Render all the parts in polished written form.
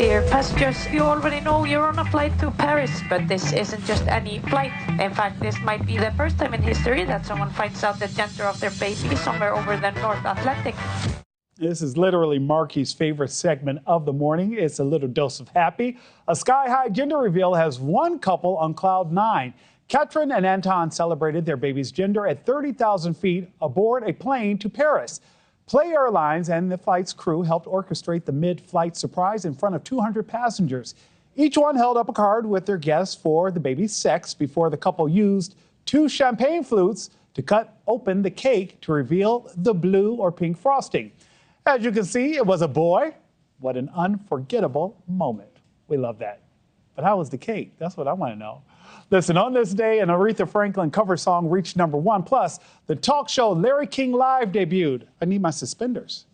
Dear passengers, you already know you're on a flight to Paris, but this isn't just any flight. In fact, this might be the first time in history that someone finds out the gender of their baby somewhere over the North Atlantic. This is literally Marky's favorite segment of the morning. It's a little dose of happy. A sky-high gender reveal has one couple on cloud nine. Katrin and Anton celebrated their baby's gender at 30,000 feet aboard a plane to Paris. Play Airlines and the flight's crew helped orchestrate the mid-flight surprise in front of 200 passengers. Each one held up a card with their guess for the baby's sex before the couple used 2 champagne flutes to cut open the cake to reveal the blue or pink frosting. As you can see, it was a boy. What an unforgettable moment. We love that. But how was the cake? That's what I want to know. Listen, on this day, an Aretha Franklin cover song reached #1. Plus, the talk show Larry King Live debuted. I need my suspenders.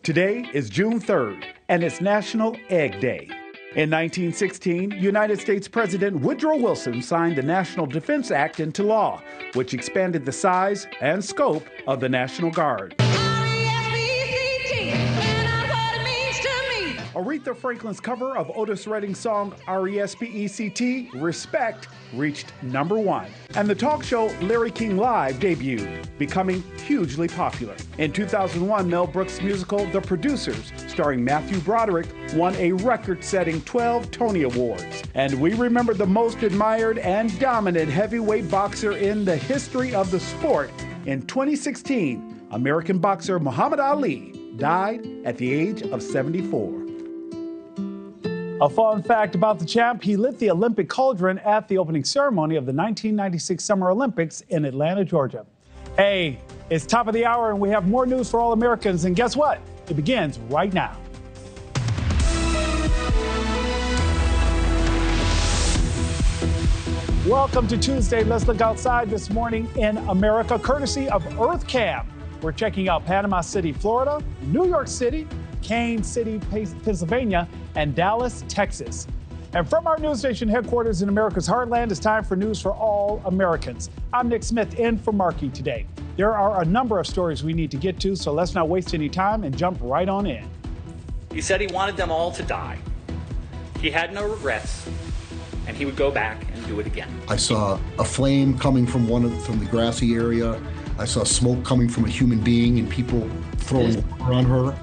Today is June 3rd, and it's National Egg Day. In 1916, United States President Woodrow Wilson signed the National Defense Act into law, which expanded the size and scope of the National Guard. Aretha Franklin's cover of Otis Redding's song R-E-S-P-E-C-T, Respect, reached #1. And the talk show Larry King Live debuted, becoming hugely popular. In 2001, Mel Brooks' musical The Producers, starring Matthew Broderick, won a record-setting 12 Tony Awards. And we remember the most admired and dominant heavyweight boxer in the history of the sport. In 2016, American boxer Muhammad Ali died at the age of 74. A fun fact about the champ, he lit the Olympic cauldron at the opening ceremony of the 1996 Summer Olympics in Atlanta, Georgia. Hey, it's top of the hour and we have more news for all Americans. And guess what? It begins right now. Welcome to Tuesday. Let's look outside this morning in America, courtesy of EarthCam. We're checking out Panama City, Florida, New York City, Kane City, Pennsylvania, and Dallas, Texas. And from our NewsNation headquarters in America's heartland, it's time for news for all Americans. I'm Nick Smith in for Marky today. There are a number of stories we need to get to, so let's not waste any time and jump right on in. He said he wanted them all to die. He had no regrets, and he would go back and do it again. I saw a flame coming from the grassy area. I saw smoke coming from a human being and people throwing water on her.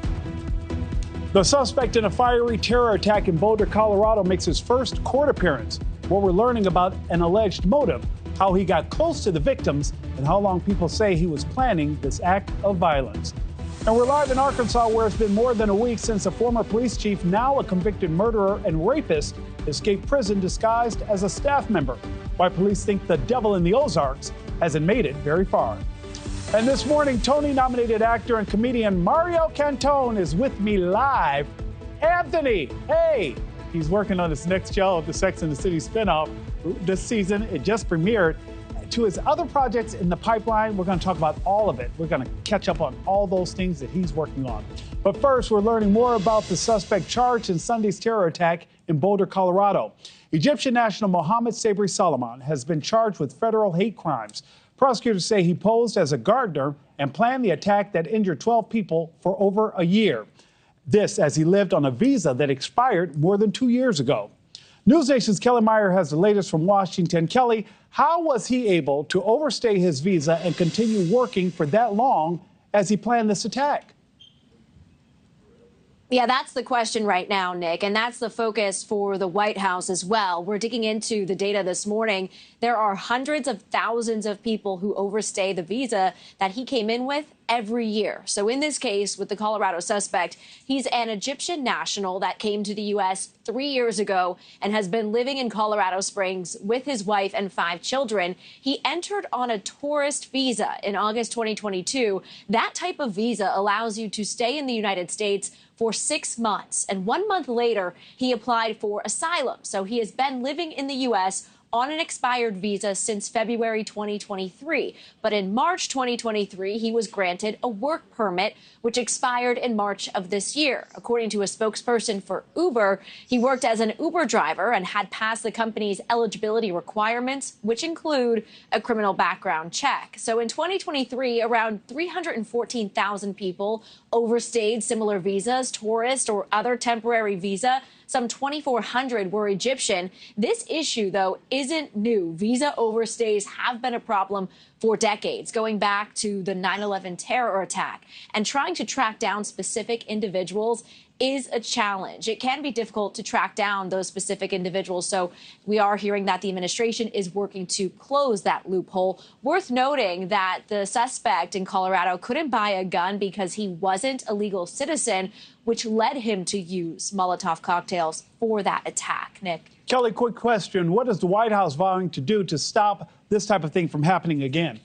The suspect in a fiery terror attack in Boulder, Colorado makes his first court appearance. What we're learning about an alleged motive, how he got close to the victims, and how long people say he was planning this act of violence. And we're live in Arkansas, where it's been more than a week since a former police chief, now a convicted murderer and rapist, escaped prison disguised as a staff member. Why police think the devil in the Ozarks hasn't made it very far. And this morning, Tony-nominated actor and comedian Mario Cantone is with me live. Anthony, hey! He's working on his next show, the Sex and the City spinoff this season. It just premiered. To his other projects in the pipeline, we're going to talk about all of it. We're going to catch up on all those things that he's working on. But first, we're learning more about the suspect charged in Sunday's terror attack in Boulder, Colorado. Egyptian national Mohammed Sabri Solomon has been charged with federal hate crimes. Prosecutors say he posed as a gardener and planned the attack that injured 12 people for over a year. This as he lived on a visa that expired more than 2 years ago. NewsNation's Kelly Meyer has the latest from Washington. Kelly, how was he able to overstay his visa and continue working for that long as he planned this attack? Yeah, that's the question right now, Nick, and that's the focus for the White House as well. We're digging into the data this morning. There are hundreds of thousands of people who overstay the visa that he came in with every year. So in this case, with the Colorado suspect, he's an Egyptian national that came to the U.S. 3 years ago and has been living in Colorado Springs with his wife and 5 children. He entered on a tourist visa in August 2022. That type of visa allows you to stay in the United States for 6 months. And 1 month later, he applied for asylum. So he has been living in the U.S. on an expired visa since February 2023. But in March 2023, he was granted a work permit, which expired in March of this year. According to a spokesperson for Uber, he worked as an Uber driver and had passed the company's eligibility requirements, which include a criminal background check. So in 2023, around 314,000 people overstayed similar visas, tourist or other temporary visa. Some 2,400 were Egyptian. This issue, though, isn't new. Visa overstays have been a problem for decades, going back to the 9/11 terror attack. And trying to track down specific individuals is a challenge. It can be difficult to track down those specific individuals. So we are hearing that the administration is working to close that loophole. Worth noting that the suspect in Colorado couldn't buy a gun because he wasn't a legal citizen, which led him to use Molotov cocktails for that attack. Nick. Kelly, quick question. What is the White House vowing to do to stop this type of thing from happening again?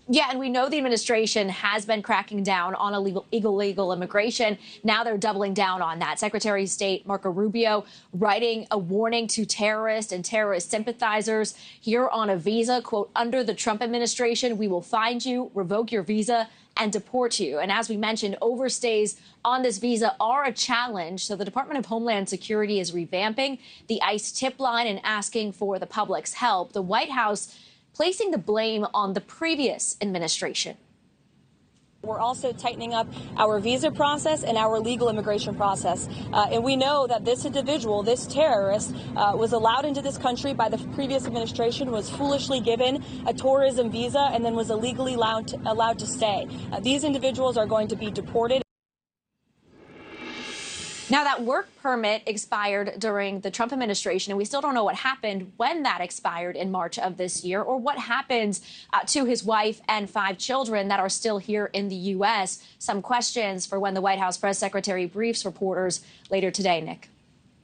Yeah, and we know the administration has been cracking down on illegal immigration. Now they're doubling down on that. Secretary of State Marco Rubio writing a warning to terrorists and terrorist sympathizers here on a visa, quote, under the Trump administration, we will find you, revoke your visa, and deport you. And as we mentioned, overstays on this visa are a challenge. So the Department of Homeland Security is revamping the ICE tip line and asking for the public's help. The White House placing the blame on the previous administration. We're also tightening up our visa process and our legal immigration process. And we know that this individual, this terrorist, was allowed into this country by the previous administration, was foolishly given a tourism visa, and then was illegally allowed to stay. These individuals are going to be deported. Now, that work permit expired during the Trump administration, and we still don't know what happened when that expired in March of this year, or what happens to his wife and 5 children that are still here in the U.S. Some questions for when the White House press secretary briefs reporters later today, Nick.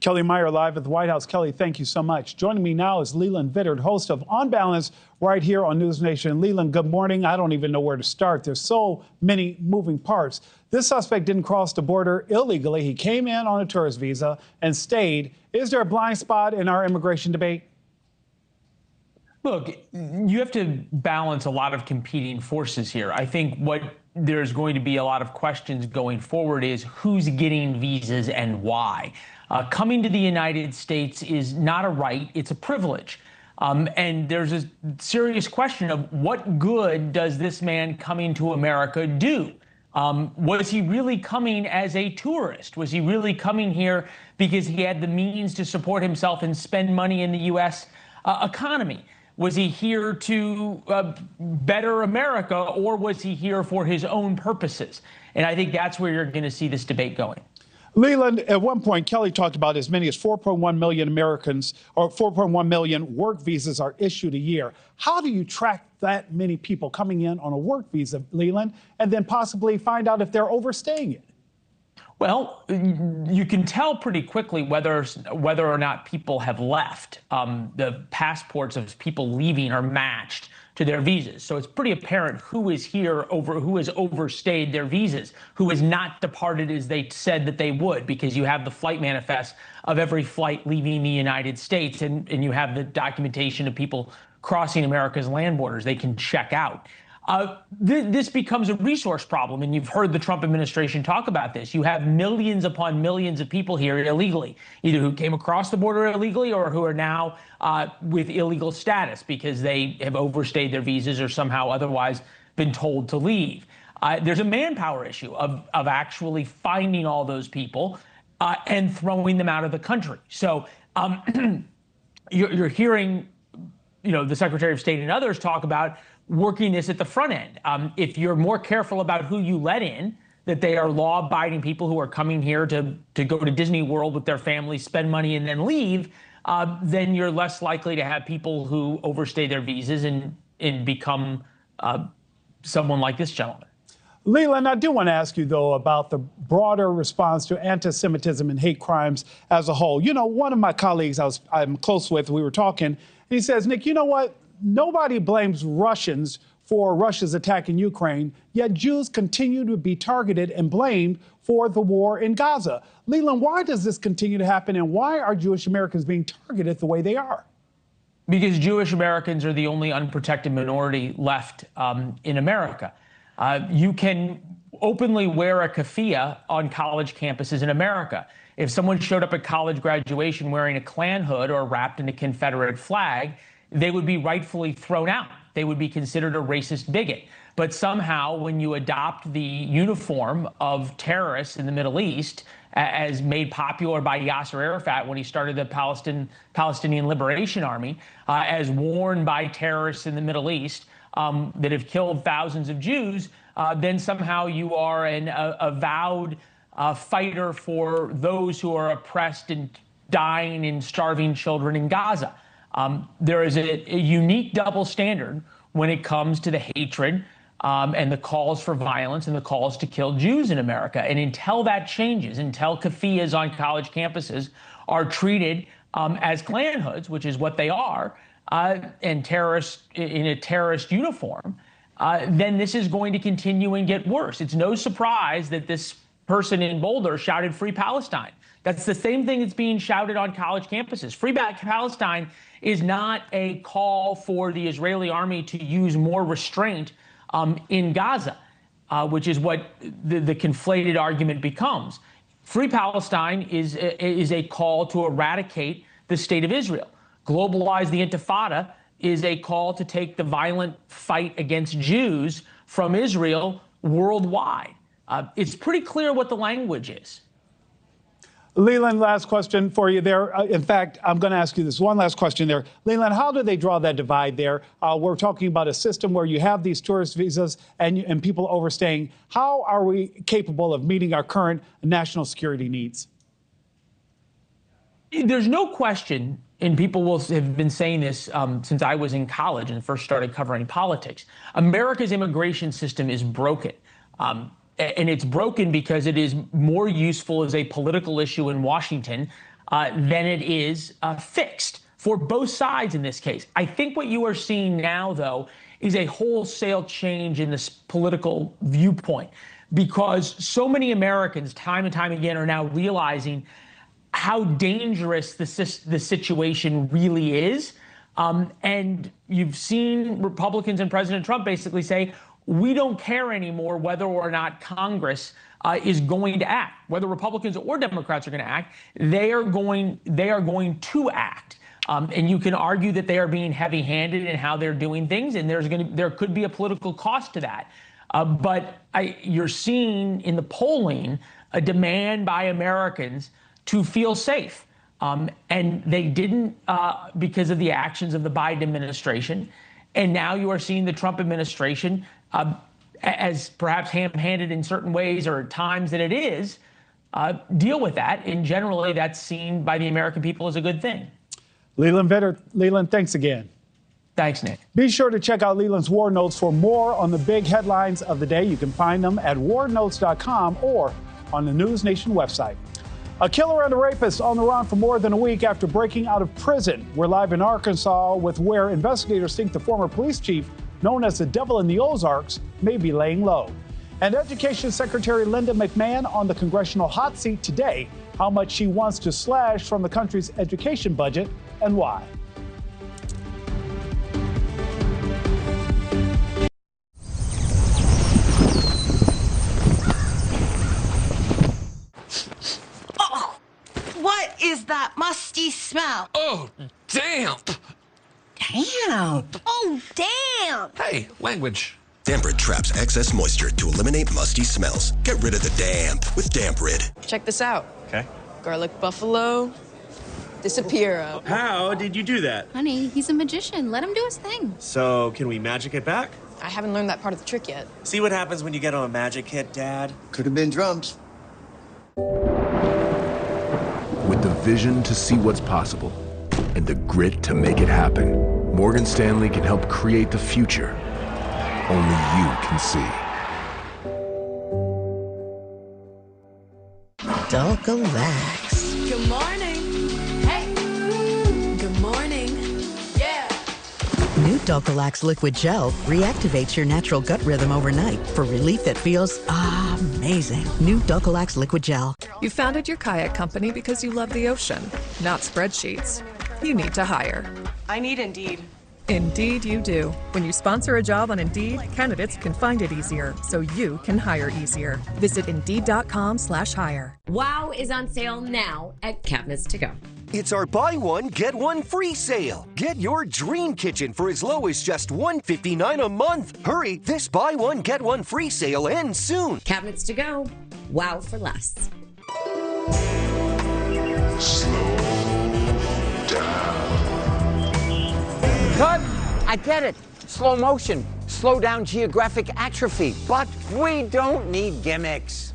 Kelly Meyer live at the White House. Kelly, thank you so much. Joining me now is Leland Vittert, host of On Balance, right here on NewsNation. Leland, good morning. I don't even know where to start. There's so many moving parts. This suspect didn't cross the border illegally. He came in on a tourist visa and stayed. Is there a blind spot in our immigration debate? Look, you have to balance a lot of competing forces here. I think what there's going to be a lot of questions going forward is who's getting visas and why. Coming to the United States is not a right, it's a privilege. And there's a serious question of what good does this man coming to America do? Was he really coming as a tourist? Was he really coming here because he had the means to support himself and spend money in the U.S. Economy? Was he here to better America, or was he here for his own purposes? And I think that's where you're going to see this debate going. Leland, at one point, Kelly talked about as many as 4.1 million Americans, or 4.1 million work visas are issued a year. How do you track that many people coming in on a work visa, Leland, and then possibly find out if they're overstaying it? Well, you can tell pretty quickly whether or not people have left. The passports of people leaving are matched to their visas. So it's pretty apparent who is here who has overstayed their visas, who has not departed as they said that they would, because you have the flight manifest of every flight leaving the United States, and you have the documentation of people crossing America's land borders. They can check out. This becomes a resource problem, and you've heard the Trump administration talk about this. You have millions upon millions of people here illegally, either who came across the border illegally or who are now with illegal status because they have overstayed their visas or somehow otherwise been told to leave. There's a manpower issue of actually finding all those people and throwing them out of the country. So you're hearing, the Secretary of State and others talk about working this at the front end. If you're more careful about who you let in, that they are law-abiding people who are coming here to go to Disney World with their families, spend money, and then leave, then you're less likely to have people who overstay their visas and become someone like this gentleman. Leland, I do want to ask you, though, about the broader response to anti-Semitism and hate crimes as a whole. One of my colleagues I'm close with, we were talking, and he says, Nick, you know what? Nobody blames Russians for Russia's attack in Ukraine, yet Jews continue to be targeted and blamed for the war in Gaza. Leland, why does this continue to happen, and why are Jewish Americans being targeted the way they are? Because Jewish Americans are the only unprotected minority left in America. You can openly wear a keffiyeh on college campuses in America. If someone showed up at college graduation wearing a Klan hood or wrapped in a Confederate flag, they would be rightfully thrown out. They would be considered a racist bigot. But somehow, when you adopt the uniform of terrorists in the Middle East, as made popular by Yasser Arafat when he started the Palestinian Liberation Army, as worn by terrorists in the Middle East that have killed thousands of Jews, then somehow you are an avowed fighter for those who are oppressed and dying and starving children in Gaza. There is a unique double standard when it comes to the hatred and the calls for violence and the calls to kill Jews in America. And until that changes, until keffiyehs on college campuses are treated as Klan hoods, which is what they are, and terrorists in a terrorist uniform, then this is going to continue and get worse. It's no surprise that this person in Boulder shouted "Free Palestine." That's the same thing that's being shouted on college campuses. Free Palestine is not a call for the Israeli army to use more restraint in Gaza, which is what the conflated argument becomes. Free Palestine is a call to eradicate the state of Israel. Globalize the Intifada is a call to take the violent fight against Jews from Israel worldwide. It's pretty clear what the language is. Leland, last question for you there. In fact, I'm going to ask you this one last question there. Leland, how do they draw that divide there? We're talking about a system where you have these tourist visas and people overstaying. How are we capable of meeting our current national security needs? There's no question, and people will have been saying this since I was in college and first started covering politics, America's immigration system is broken. And it's broken because it is more useful as a political issue in Washington than it is fixed for both sides in this case. I think what you are seeing now, though, is a wholesale change in this political viewpoint, because so many Americans time and time again are now realizing how dangerous the situation really is. And you've seen Republicans and President Trump basically say, we don't care anymore whether or not Congress is going to act, whether Republicans or Democrats are going to act. They are going to act. And you can argue that they are being heavy-handed in how they're doing things, and there could be a political cost to that. But you're seeing in the polling a demand by Americans to feel safe. And they didn't because of the actions of the Biden administration. And now you are seeing the Trump administration, as perhaps ham-handed in certain ways or at times that it is, deal with that. And generally, that's seen by the American people as a good thing. Leland Vittert. Leland, thanks again. Thanks, Nick. Be sure to check out Leland's War Notes for more on the big headlines of the day. You can find them at warnotes.com or on the NewsNation website. A killer and a rapist on the run for more than a week after breaking out of prison. We're live in Arkansas with where investigators think the former police chief, known as the Devil in the Ozarks, may be laying low. And Education Secretary Linda McMahon on the congressional hot seat today, how much she wants to slash from the country's education budget and why. What is that musty smell? Oh, damp. Damn. Oh, damn. Hey, language. Damp-Rid traps excess moisture to eliminate musty smells. Get rid of the damp with Damp-Rid. Check this out. Okay. Garlic buffalo, disappear. How did you do that? Honey, he's a magician. Let him do his thing. So, can we magic it back? I haven't learned that part of the trick yet. See what happens when you get on a magic hit, Dad? Could have been drums. With the vision to see what's possible and the grit to make it happen, Morgan Stanley can help create the future only you can see. Dulcolax. Good morning. Hey. Good morning. Yeah. New Dulcolax Liquid Gel reactivates your natural gut rhythm overnight for relief that feels amazing. New Dulcolax Liquid Gel. You founded your kayak company because you love the ocean, not spreadsheets. you need to hire. I need Indeed. Indeed you do. When you sponsor a job on Indeed, candidates can find it easier, so you can hire easier. Visit Indeed.com/hire. Wow is on sale now at Cabinets to Go. It's our buy one, get one free sale. Get your dream kitchen for as low as just $159 a month. Hurry, this buy one, get one free sale ends soon. Cabinets to Go. Wow for less. Slow down. Cut! I get it. Slow motion. Slow down geographic atrophy. But we don't need gimmicks.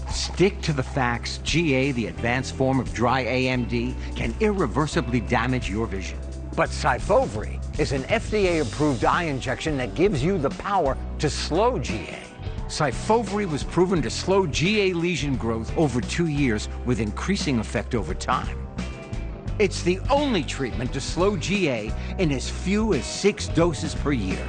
Stick to the facts. GA, the advanced form of dry AMD, can irreversibly damage your vision. But Syfovre is an FDA-approved eye injection that gives you the power to slow GA. Syfovre was proven to slow GA lesion growth over 2 years with increasing effect over time. It's the only treatment to slow GA in as few as 6 doses per year.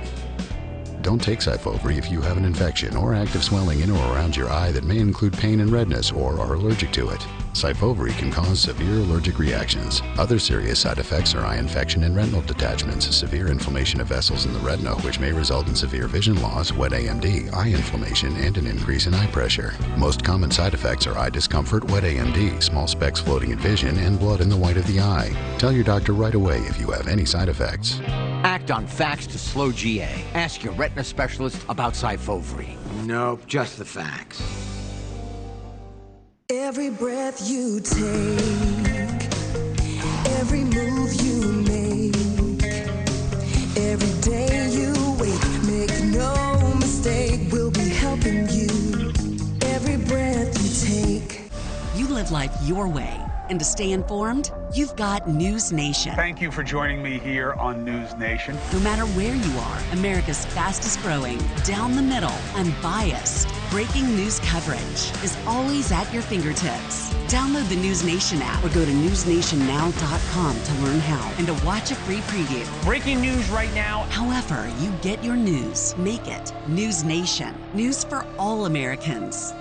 Don't take Syfovre if you have an infection or active swelling in or around your eye that may include pain and redness or are allergic to it. Syfovre can cause severe allergic reactions. Other serious side effects are eye infection and retinal detachments, severe inflammation of vessels in the retina, which may result in severe vision loss, wet AMD, eye inflammation, and an increase in eye pressure. Most common side effects are eye discomfort, wet AMD, small specks floating in vision, and blood in the white of the eye. Tell your doctor right away if you have any side effects. Act on facts to slow GA. Ask your retina specialist about Syfovre. Nope, just the facts. Every breath you take, every move you make, every day you wake, make no mistake, we'll be helping you. Every breath you take. You live life your way. And to stay informed, you've got NewsNation. Thank you for joining me here on NewsNation. No matter where you are, America's fastest growing, down the middle, unbiased, breaking news coverage is always at your fingertips. Download the NewsNation app or go to newsnationnow.com to learn how and to watch a free preview. Breaking news right now. However you get your news, make it NewsNation. News for all Americans.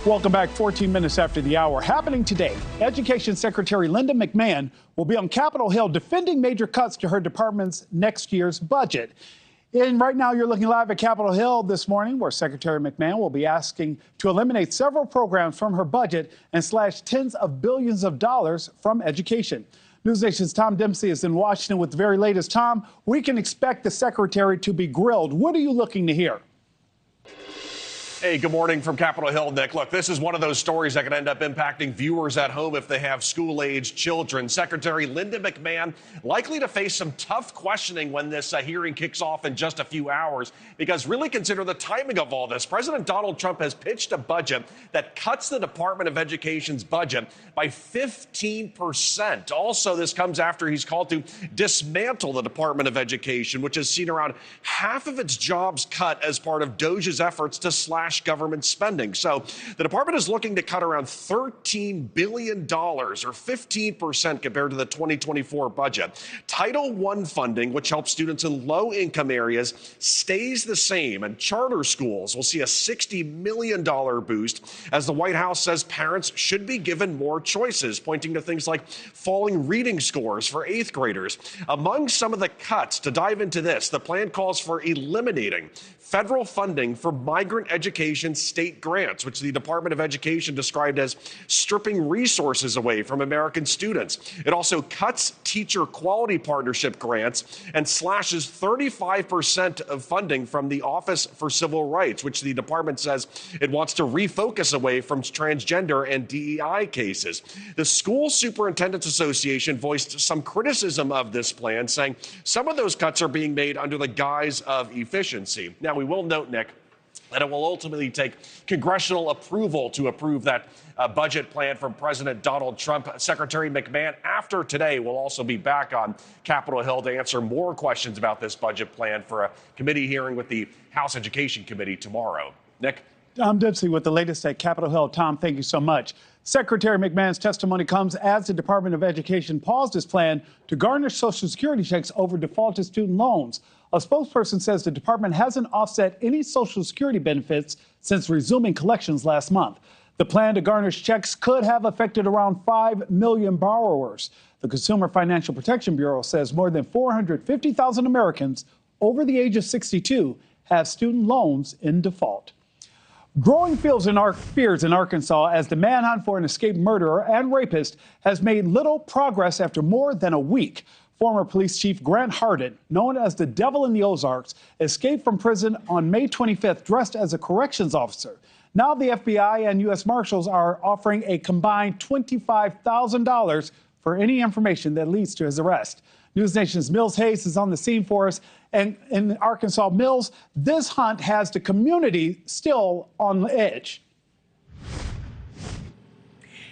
Welcome back. 14 minutes after the hour. Happening today, Education Secretary Linda McMahon will be on Capitol Hill defending major cuts to her department's next year's budget. And right now, you're looking live at Capitol Hill this morning, where Secretary McMahon will be asking to eliminate several programs from her budget and slash tens of billions of dollars from education. NewsNation's Tom Dempsey is in Washington with the very latest. Tom, we can expect the secretary to be grilled. What are you looking to hear? Hey, good morning from Capitol Hill, Nick. Look, this is one of those stories that could end up impacting viewers at home if they have school-aged children. Secretary Linda McMahon likely to face some tough questioning when this hearing kicks off in just a few hours, because really consider the timing of all this. President Donald Trump has pitched a budget that cuts the Department of Education's budget by 15%. Also, this comes after he's called to dismantle the Department of Education, which has seen around half of its jobs cut as part of DOJ's efforts to slash government spending. So the department is looking to cut around $13 billion, or 15% compared to the 2024 budget. Title I funding, which helps students in low-income areas, stays the same, and charter schools will see a $60 million boost, as the White House says parents should be given more choices, pointing to things like falling reading scores for 8th graders. Among some of the cuts, to dive into this, the plan calls for eliminating federal funding for migrant education state grants, which the Department of Education described as stripping resources away from American students. It also cuts teacher quality partnership grants and slashes 35% of funding from the Office for Civil Rights, which the department says it wants to refocus away from transgender and DEI cases. The School Superintendents Association voiced some criticism of this plan, saying some of those cuts are being made under the guise of efficiency. Now, we will note, Nick, that it will ultimately take congressional approval to approve that budget plan from President Donald Trump. Secretary McMahon, after today, will also be back on Capitol Hill to answer more questions about this budget plan for a committee hearing with the House Education Committee tomorrow. Nick? Tom Dempsey with the latest at Capitol Hill. Tom, thank you so much. Secretary McMahon's testimony comes as the Department of Education paused its plan to garnish Social Security checks over defaulted student loans. A spokesperson says the department hasn't offset any Social Security benefits since resuming collections last month. The plan to garnish checks could have affected around 5 million borrowers. The Consumer Financial Protection Bureau says more than 450,000 Americans over the age of 62 have student loans in default. Growing fears in Arkansas as the manhunt for an escaped murderer and rapist has made little progress after more than a week. Former Police Chief Grant Hardin, known as the Devil in the Ozarks, escaped from prison on May 25th dressed as a corrections officer. Now the FBI and U.S. Marshals are offering a combined $25,000 for any information that leads to his arrest. NewsNation's Mills Hayes is on the scene for us. And in Arkansas, Mills, this hunt has the community still on the edge.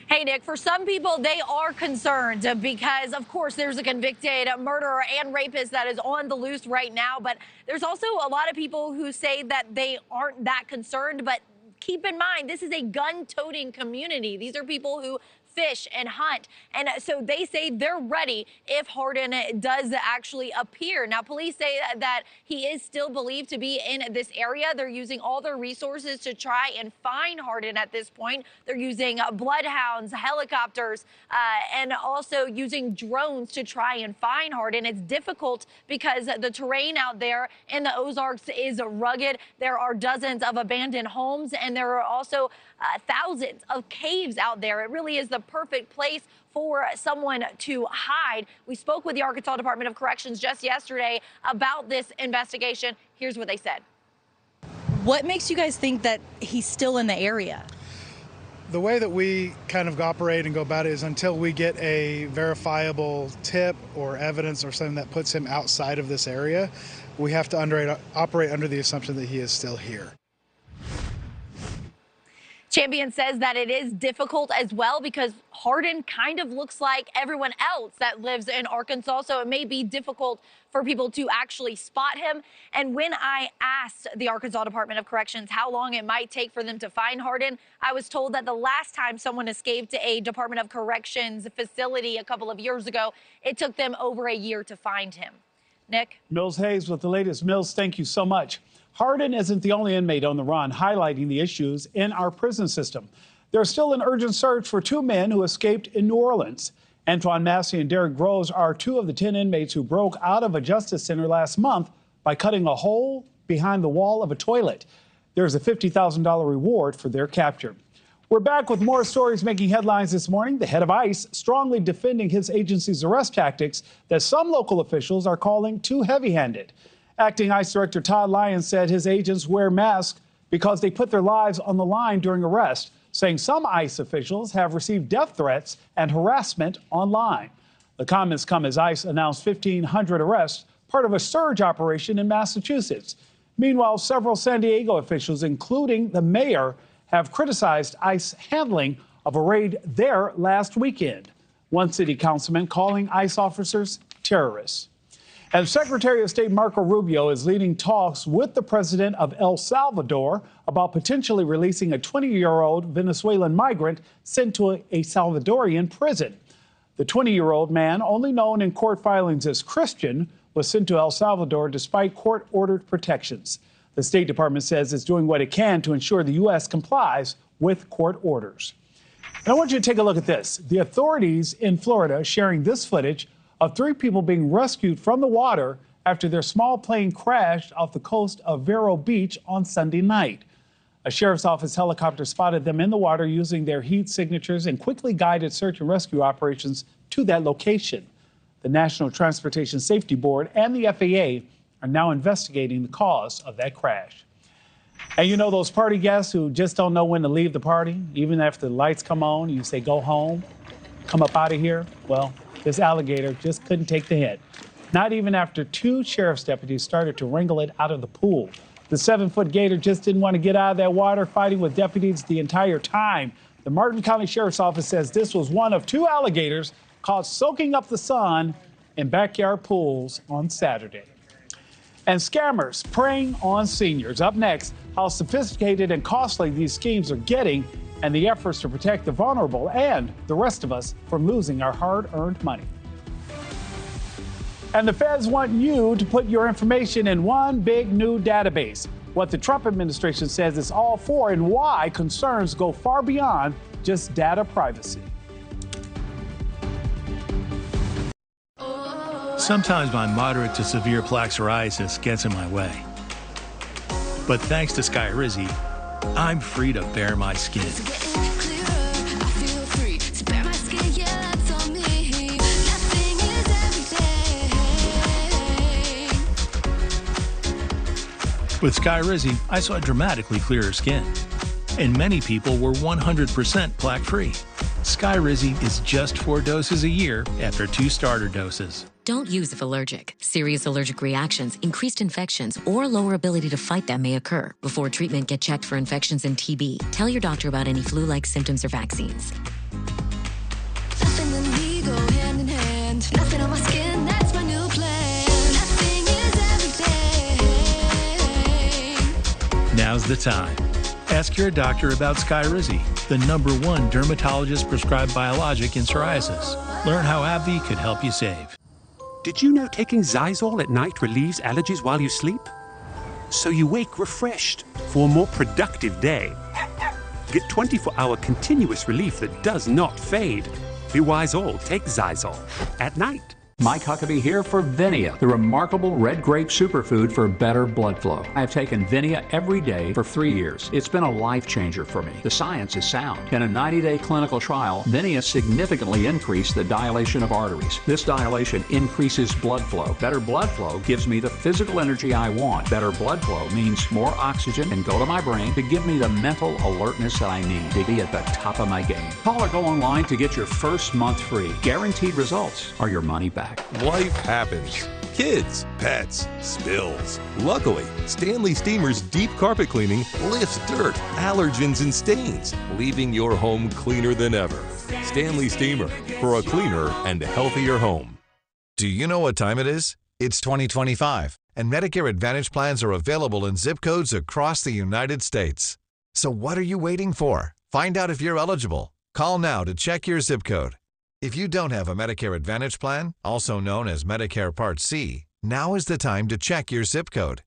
Hey, Nick, for some people, they are concerned because, of course, there's a convicted murderer and rapist that is on the loose right now. But there's also a lot of people who say that they aren't that concerned. But keep in mind, this is a gun-toting community. These are people who fish and hunt. And so they say they're ready if Hardin does actually appear. Now, police say that he is still believed to be in this area. They're using all their resources to try and find Hardin at this point. They're using bloodhounds, helicopters, and also using drones to try and find Hardin. It's difficult because the terrain out there in the Ozarks is rugged. There are dozens of abandoned homes, and there are also thousands of caves out there. It really is the perfect place for someone to hide. We spoke with the Arkansas Department of Corrections just yesterday about this investigation. Here's what they said. What makes you guys think that he's still in the area? The way that we kind of operate and go about it is until we get a verifiable tip or evidence or something that puts him outside of this area, we have to operate under the assumption that he is still here. Champion says that it is difficult as well because Hardin kind of looks like everyone else that lives in Arkansas, so it may be difficult for people to actually spot him. And when I asked the Arkansas Department of Corrections how long it might take for them to find Hardin, I was told that the last time someone escaped a Department of Corrections facility a couple of years ago, it took them over a year to find him. Nick? Mills Hayes with the latest. Mills, thank you so much. Hardin isn't the only inmate on the run, highlighting the issues in our prison system. There's still an urgent search for two men who escaped in New Orleans. Antoine Massey and Derek Groves are two of the 10 inmates who broke out of a justice center last month by cutting a hole behind the wall of a toilet. There's a $50,000 reward for their capture. We're back with more stories making headlines this morning. The head of ICE strongly defending his agency's arrest tactics that some local officials are calling too heavy-handed. Acting ICE Director Todd Lyons said his agents wear masks because they put their lives on the line during arrest, saying some ICE officials have received death threats and harassment online. The comments come as ICE announced 1,500 arrests, part of a surge operation in Massachusetts. Meanwhile, several San Diego officials, including the mayor, have criticized ICE handling of a raid there last weekend. One city councilman calling ICE officers terrorists. And Secretary of State Marco Rubio is leading talks with the president of El Salvador about potentially releasing a 20-year-old Venezuelan migrant sent to a Salvadorian prison. The 20-year-old man, only known in court filings as Christian, was sent to El Salvador despite court-ordered protections. The State Department says it's doing what it can to ensure the U.S. complies with court orders. And I want you to take a look at this. The authorities in Florida sharing this footage of 3 people being rescued from the water after their small plane crashed off the coast of Vero Beach on Sunday night. A sheriff's office helicopter spotted them in the water using their heat signatures and quickly guided search and rescue operations to that location. The National Transportation Safety Board and the FAA are now investigating the cause of that crash. And you know those party guests who just don't know when to leave the party? Even after the lights come on, you say, go home, come up out of here. Well, this alligator just couldn't take the hit. Not even after 2 sheriff's deputies started to wrangle it out of the pool. The 7-foot gator just didn't want to get out of that water, fighting with deputies the entire time. The Martin County Sheriff's Office says this was one of 2 alligators caught soaking up the sun in backyard pools on Saturday. And scammers preying on seniors. Up next, how sophisticated and costly these schemes are getting and the efforts to protect the vulnerable and the rest of us from losing our hard-earned money. And the feds want you to put your information in one big new database. What the Trump administration says it's all for and why concerns go far beyond just data privacy. Sometimes my moderate to severe plaque psoriasis gets in my way. But thanks to Skyrizi, I'm free to bare my skin. With Skyrizi, I saw dramatically clearer skin. And many people were 100% plaque-free. Skyrizi is just 4 doses a year after 2 starter doses. Don't use if allergic. Serious allergic reactions, increased infections, or lower ability to fight them may occur. Before treatment, get checked for infections and TB. Tell your doctor about any flu-like symptoms or vaccines. Nothing and me go hand in hand. Nothing on my skin, that's my new plan. Nothing is everything. Now's the time. Ask your doctor about Skyrizi, the #1 dermatologist-prescribed biologic in psoriasis. Learn how AbbVie could help you save. Did you know taking Xyzal at night relieves allergies while you sleep? So you wake refreshed for a more productive day. Get 24-hour continuous relief that does not fade. Be wise all, take Xyzal at night. Mike Huckabee here for Vinia, the remarkable red grape superfood for better blood flow. I have taken Vinia every day for 3 years. It's been a life changer for me. The science is sound. In a 90-day clinical trial, Vinia significantly increased the dilation of arteries. This dilation increases blood flow. Better blood flow gives me the physical energy I want. Better blood flow means more oxygen can go to my brain to give me the mental alertness that I need to be at the top of my game. Call or go online to get your first month free. Guaranteed results or your money back. Life happens. Kids, pets, spills. Luckily, Stanley Steamer's deep carpet cleaning lifts dirt, allergens, and stains, leaving your home cleaner than ever. Stanley Steamer, for a cleaner and healthier home. Do you know what time it is? It's 2025, and Medicare Advantage plans are available in zip codes across the United States. So what are you waiting for? Find out if you're eligible. Call now to check your zip code. If you don't have a Medicare Advantage plan, also known as Medicare Part C, now is the time to check your zip code.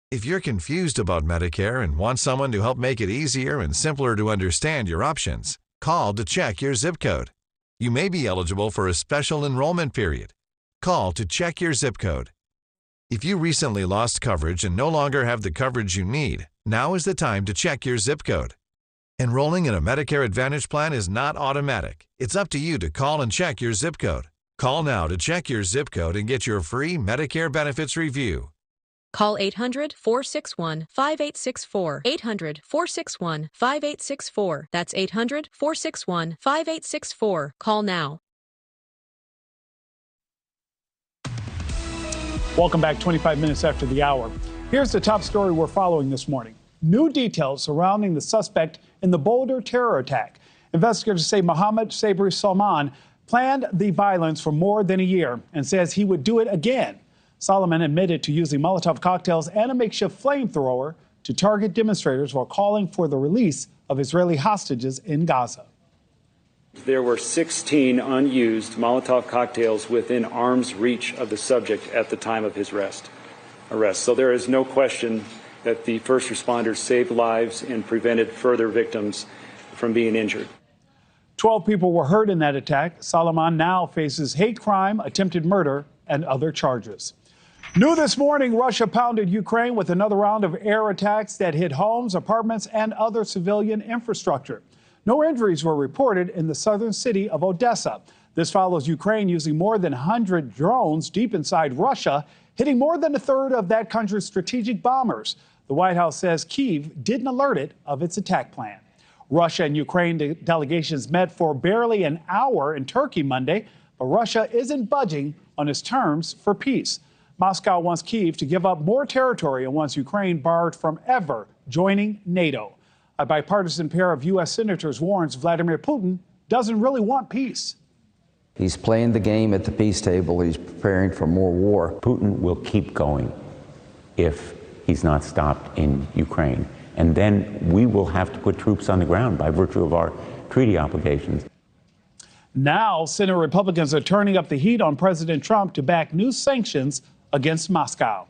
If you're confused about Medicare and want someone to help make it easier and simpler to understand your options, call to check your zip code. You may be eligible for a special enrollment period. Call to check your zip code. If you recently lost coverage and no longer have the coverage you need, now is the time to check your zip code. Enrolling in a Medicare Advantage plan is not automatic. It's up to you to call and check your zip code. Call now to check your zip code and get your free Medicare benefits review. Call 800-461-5864. 800-461-5864. That's 800-461-5864. Call now. Welcome back, 25 minutes after the hour. Here's the top story we're following this morning. New details surrounding the suspect in the Boulder terror attack. Investigators say Mohammed Sabri Salman planned the violence for more than a year and says he would do it again. Solomon admitted to using Molotov cocktails and a makeshift flamethrower to target demonstrators while calling for the release of Israeli hostages in Gaza. There were 16 unused Molotov cocktails within arm's reach of the subject at the time of his arrest. So there is no question that the first responders saved lives and prevented further victims from being injured. 12 people were hurt in that attack. Solomon now faces hate crime, attempted murder, and other charges. New this morning, Russia pounded Ukraine with another round of air attacks that hit homes, apartments, and other civilian infrastructure. No injuries were reported in the southern city of Odessa. This follows Ukraine using more than 100 drones deep inside Russia, hitting more than a third of that country's strategic bombers. The White House says Kyiv didn't alert it of its attack plan. Russia and Ukraine delegations met for barely an hour in Turkey Monday, but Russia isn't budging on its terms for peace. Moscow wants Kyiv to give up more territory and wants Ukraine barred from ever joining NATO. A bipartisan pair of U.S. senators warns Vladimir Putin doesn't really want peace. He's playing the game at the peace table. He's preparing for more war. Putin will keep going if he's not stopped in Ukraine. And then we will have to put troops on the ground by virtue of our treaty obligations. Now, Senate Republicans are turning up the heat on President Trump to back new sanctions against Moscow.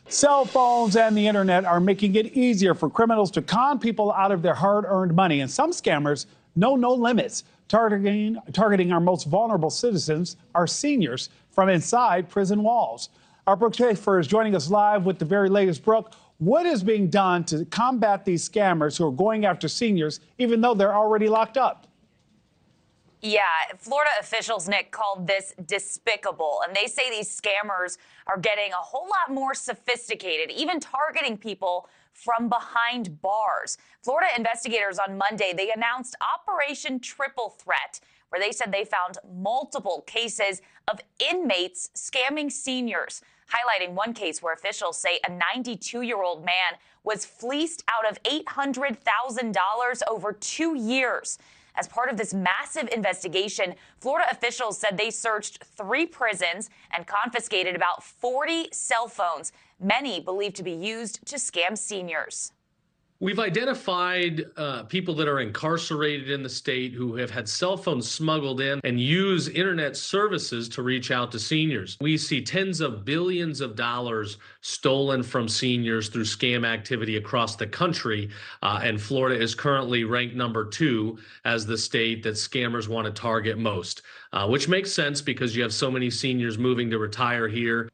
Cell phones and the internet are making it easier for criminals to con people out of their hard-earned money, and some scammers know no limits, targeting our most vulnerable citizens, our seniors, from inside prison walls. Our Brooke Schaefer is joining us live with the very latest. Brooke, what is being done to combat these scammers who are going after seniors, even though they're already locked up? Yeah, Florida officials, Nick, called this despicable, and they say these scammers are getting a whole lot more sophisticated, even targeting people from behind bars. Florida investigators on Monday, they announced Operation Triple Threat, where they said they found multiple cases of inmates scamming seniors, highlighting one case where officials say a 92-year-old man was fleeced out of $800,000 over 2 years. As part of this massive investigation, Florida officials said they searched 3 prisons and confiscated about 40 cell phones, many believed to be used to scam seniors. We've identified people that are incarcerated in the state who have had cell phones smuggled in and use internet services to reach out to seniors. We see tens of billions of dollars stolen from seniors through scam activity across the country. And Florida is currently ranked number 2 as the state that scammers want to target most, which makes sense because you have so many seniors moving to retire here.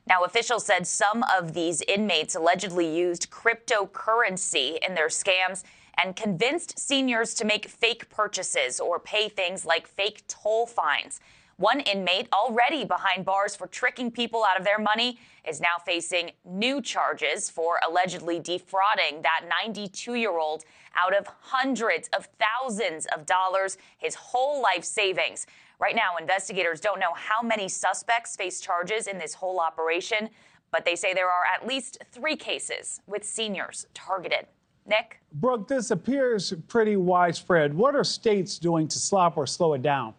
Now, officials said some of these inmates allegedly used cryptocurrency in their scams and convinced seniors to make fake purchases or pay things like fake toll fines. One inmate, already behind bars for tricking people out of their money, is now facing new charges for allegedly defrauding that 92-year-old out of hundreds of thousands of dollars, his whole life savings. Right now, investigators don't know how many suspects face charges in this whole operation, but they say there are at least 3 cases with seniors targeted. Nick? Brooke, this appears pretty widespread. What are states doing to stop or slow it down?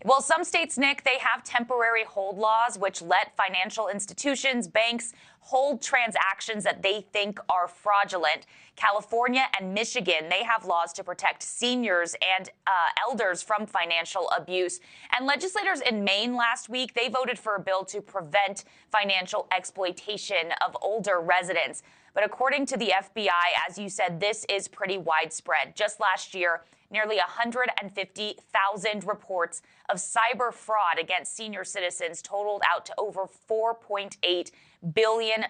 Well, some states, Nick, they have temporary hold laws which let financial institutions, banks, hold transactions that they think are fraudulent. California and Michigan, they have laws to protect seniors and elders from financial abuse. And legislators in Maine last week, they voted for a bill to prevent financial exploitation of older residents. But according to the FBI, as you said, this is pretty widespread. Just last year, nearly 150,000 reports of cyber fraud against senior citizens totaled out to over $4.8 billion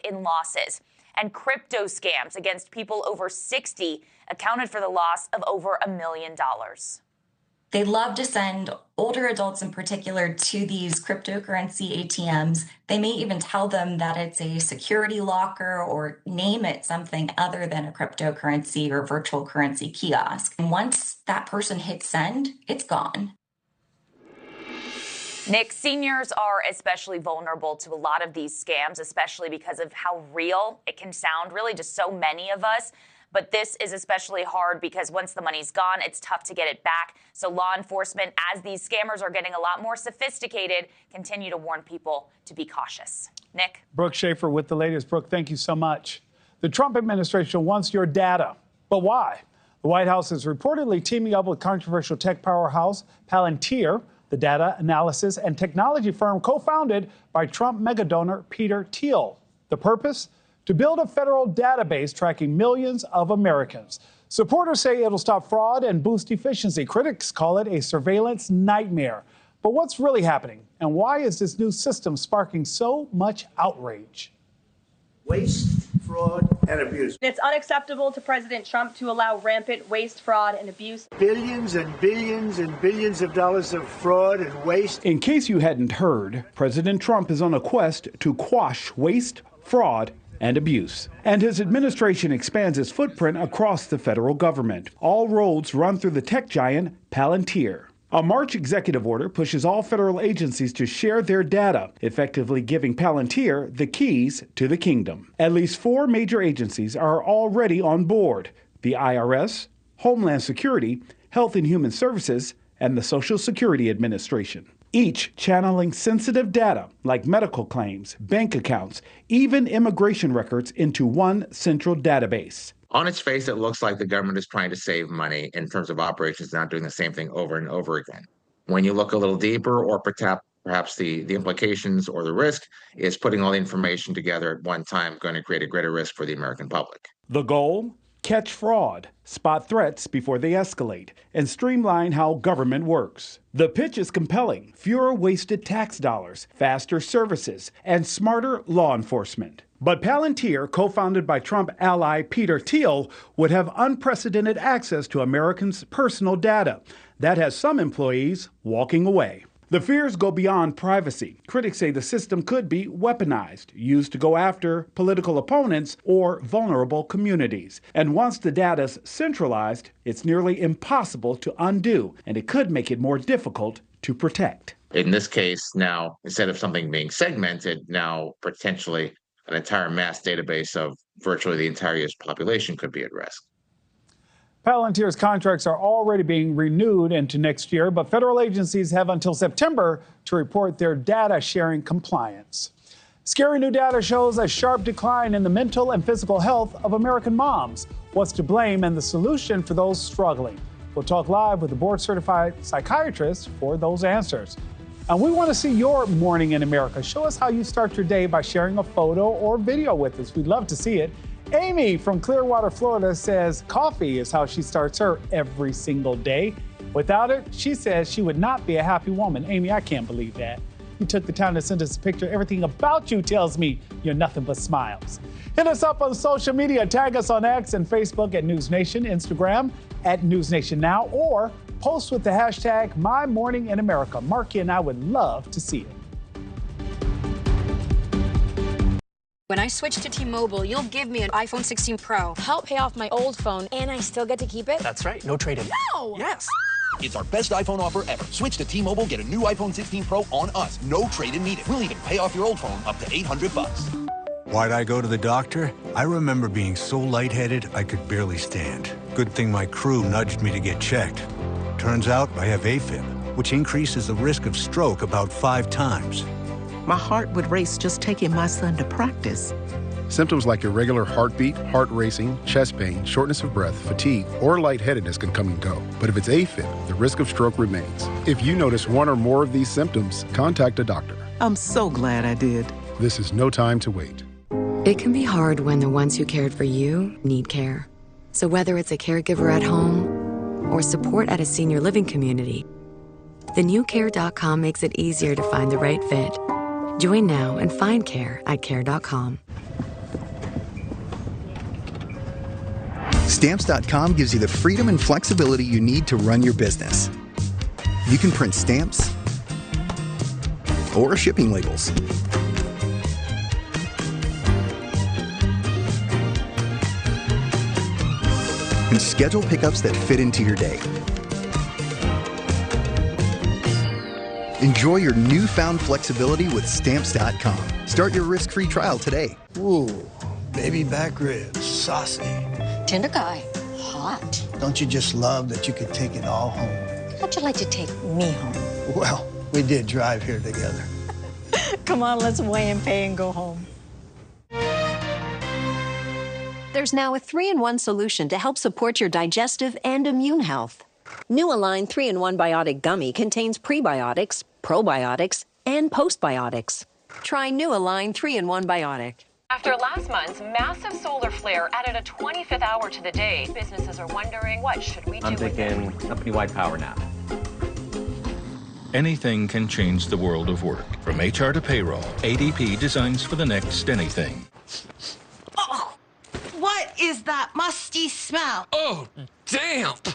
in losses. And crypto scams against people over 60 accounted for the loss of over $1 million. They love to send older adults in particular to these cryptocurrency ATMs. They may even tell them that it's a security locker or name it something other than a cryptocurrency or virtual currency kiosk. And once that person hits send, it's gone. Nick, seniors are especially vulnerable to a lot of these scams, especially because of how real it can sound really to so many of us. But this is especially hard because once the money's gone, it's tough to get it back. So law enforcement, as these scammers are getting a lot more sophisticated, continue to warn people to be cautious. Nick? Brooke Schaefer with the latest. Brooke, thank you so much. The Trump administration wants your data. But why? The White House is reportedly teaming up with controversial tech powerhouse Palantir, the data analysis and technology firm co-founded by Trump megadonor Peter Thiel. The purpose? To build a federal database tracking millions of Americans. Supporters say it'll stop fraud and boost efficiency. Critics call it a surveillance nightmare. But what's really happening? And why is this new system sparking so much outrage? Waste, fraud, and abuse. It's unacceptable to President Trump to allow rampant waste, fraud, and abuse. Billions and billions and billions of dollars of fraud and waste. In case you hadn't heard, President Trump is on a quest to quash waste, fraud, and abuse. And his administration expands its footprint across the federal government. All roads run through the tech giant Palantir. A March executive order pushes all federal agencies to share their data, effectively giving Palantir the keys to the kingdom. At least 4 major agencies are already on board: the IRS, Homeland Security, Health and Human Services, and the Social Security Administration. Each channeling sensitive data like medical claims, bank accounts, even immigration records into one central database. On its face, it looks like the government is trying to save money in terms of operations, not doing the same thing over and over again. When you look a little deeper, or perhaps the implications or the risk is putting all the information together at one time going to create a greater risk for the American public. The goal? Catch fraud, spot threats before they escalate, and streamline how government works. The pitch is compelling: fewer wasted tax dollars, faster services, and smarter law enforcement. But Palantir, co-founded by Trump ally Peter Thiel, would have unprecedented access to Americans' personal data. That has some employees walking away. The fears go beyond privacy. Critics say the system could be weaponized, used to go after political opponents or vulnerable communities. And once the data's centralized, it's nearly impossible to undo, and it could make it more difficult to protect. In this case, now, instead of something being segmented, now potentially an entire mass database of virtually the entire U.S. population could be at risk. Palantir's contracts are already being renewed into next year, but federal agencies have until September to report their data sharing compliance. Scary new data shows a sharp decline in the mental and physical health of American moms. What's to blame and the solution for those struggling? We'll talk live with a board-certified psychiatrist for those answers. And we want to see your morning in America. Show us how you start your day by sharing a photo or video with us. We'd love to see it. Amy from Clearwater, Florida says coffee is how she starts her every single day. Without it, she says she would not be a happy woman. Amy, I can't believe that. You took the time to send us a picture. Everything about you tells me you're nothing but smiles. Hit us up on social media. Tag us on X and Facebook at NewsNation, Instagram at NewsNation Now, or post with the hashtag MyMorningInAmerica. Marky and I would love to see it. When I switch to T-Mobile, you'll give me an iPhone 16 Pro, help pay off my old phone, and I still get to keep it? That's right. No trade-in. No! Yes. It's our best iPhone offer ever. Switch to T-Mobile, get a new iPhone 16 Pro on us. No trade-in needed. We'll even pay off your old phone up to $800. Why'd I go to the doctor? I remember being so lightheaded I could barely stand. Good thing my crew nudged me to get checked. Turns out I have AFib, which increases the risk of stroke about 5 times. My heart would race just taking my son to practice. Symptoms like irregular heartbeat, heart racing, chest pain, shortness of breath, fatigue, or lightheadedness can come and go. But if it's AFib, the risk of stroke remains. If you notice one or more of these symptoms, contact a doctor. I'm so glad I did. This is no time to wait. It can be hard when the ones who cared for you need care. So whether it's a caregiver at home or support at a senior living community, thenewcare.com makes it easier to find the right fit. Join now and find care at care.com. Stamps.com gives you the freedom and flexibility you need to run your business. You can print stamps or shipping labels. And schedule pickups that fit into your day. Enjoy your newfound flexibility with Stamps.com. Start your risk-free trial today. Ooh, baby back ribs, saucy. Tender guy, hot. Don't you just love that you could take it all home? How'd you like to take me home? Well, we did drive here together. Come on, let's weigh and pay and go home. There's now a 3-in-1 solution to help support your digestive and immune health. New Align 3-in-1 Biotic Gummy contains prebiotics, probiotics, and postbiotics. Try New Align 3-in-1 Biotic. After last month's massive solar flare added a 25th hour to the day, businesses are wondering, what should we do? I'm thinking company-wide power nap. Anything can change the world of work. From HR to payroll, ADP designs for the next anything. Oh, what is that musty smell? Oh, damp.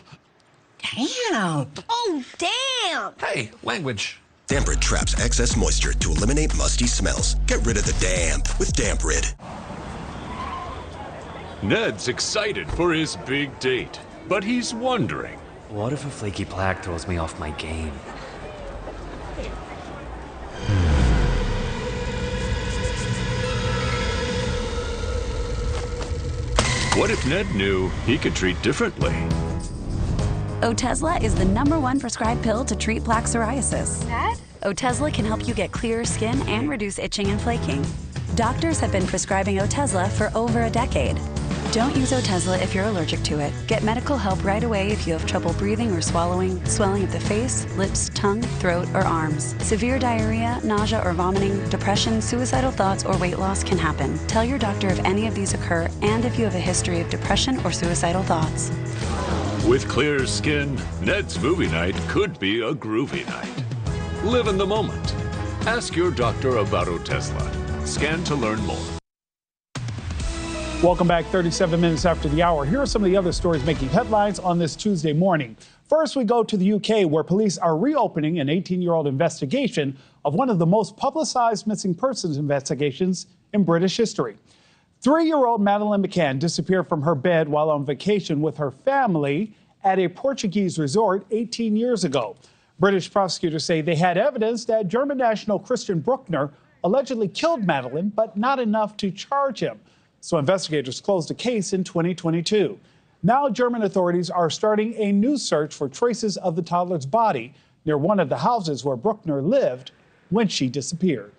Damp. Oh, damn. Hey, language. Damp Rid traps excess moisture to eliminate musty smells. Get rid of the damp with Damp Rid. Ned's excited for his big date, but he's wondering. What if a flaky plaque throws me off my game? What if Ned knew he could treat differently? Otezla is the #1 prescribed pill to treat plaque psoriasis. Dad? Otezla can help you get clearer skin and reduce itching and flaking. Doctors have been prescribing Otezla for over a decade. Don't use Otezla if you're allergic to it. Get medical help right away if you have trouble breathing or swallowing, swelling of the face, lips, tongue, throat, or arms. Severe diarrhea, nausea or vomiting, depression, suicidal thoughts, or weight loss can happen. Tell your doctor if any of these occur and if you have a history of depression or suicidal thoughts. With clear skin, Ned's movie night could be a groovy night. Live in the moment. Ask your doctor about Otezla. Scan to learn more. Welcome back, 37 minutes after the hour. Here are some of the other stories making headlines on this Tuesday morning. First, we go to the UK, where police are reopening an 18-year-old investigation of one of the most publicized missing persons investigations in British history. 3-year-old Madeleine McCann disappeared from her bed while on vacation with her family at a Portuguese resort 18 years ago. British prosecutors say they had evidence that German national Christian Bruckner allegedly killed Madeleine, but not enough to charge him. So investigators closed a case in 2022. Now German authorities are starting a new search for traces of the toddler's body near one of the houses where Bruckner lived when she disappeared.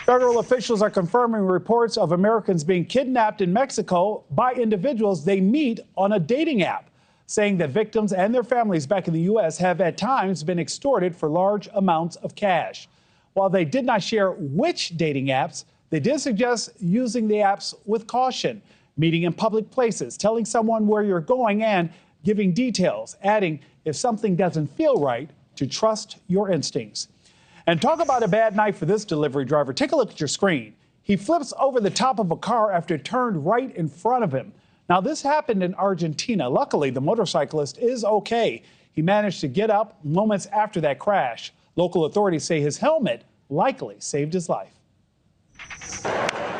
Federal officials are confirming reports of Americans being kidnapped in Mexico by individuals they meet on a dating app, saying that victims and their families back in the U.S. have at times been extorted for large amounts of cash. While they did not share which dating apps, they did suggest using the apps with caution, meeting in public places, telling someone where you're going, and giving details, adding, if something doesn't feel right, to trust your instincts. And talk about a bad night for this delivery driver. Take a look at your screen. He flips over the top of a car after it turned right in front of him. Now, this happened in Argentina. Luckily, the motorcyclist is okay. He managed to get up moments after that crash. Local authorities say his helmet likely saved his life.